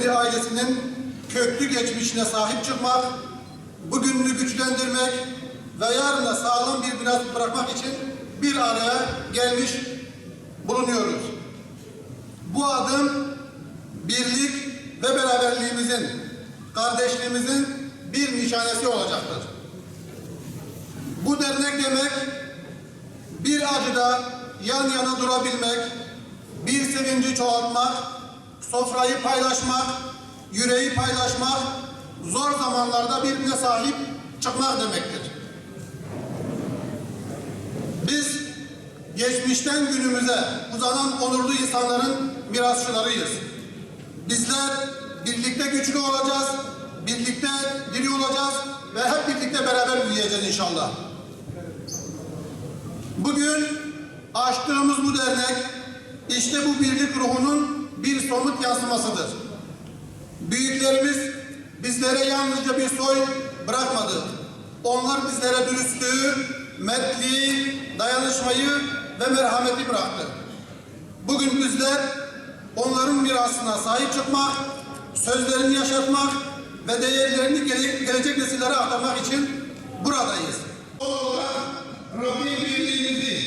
Demiri ailesinin köklü geçmişine sahip çıkmak, bugününü güçlendirmek ve yarına sağlam bir miras bırakmak için bir araya gelmiş bulunuyoruz. Bu adım birlik ve beraberliğimizin, kardeşliğimizin bir nişanesi olacaktır. Bu dernek demek, bir acıda yan yana durabilmek, bir sevinci çoğaltmak, sofrayı paylaşmak, yüreği paylaşmak, zor zamanlarda birbirine sahip çıkmak demektir. Biz geçmişten günümüze uzanan onurlu insanların mirasçılarıyız. Bizler birlikte güçlü olacağız, birlikte diri olacağız ve hep birlikte beraber büyüyeceğiz inşallah. Bugün açtığımız bu dernek işte bu birlik ruhunun bir somut yansımasıdır. Büyüklerimiz bizlere yalnızca bir soy bırakmadı. Onlar bizlere dürüstlüğü, mertliği, dayanışmayı ve merhameti bıraktı. Bugün bizler onların mirasına sahip çıkmak, sözlerini yaşatmak ve değerlerini gelecek nesillere aktarmak için buradayız. Rabbim birliğimizi,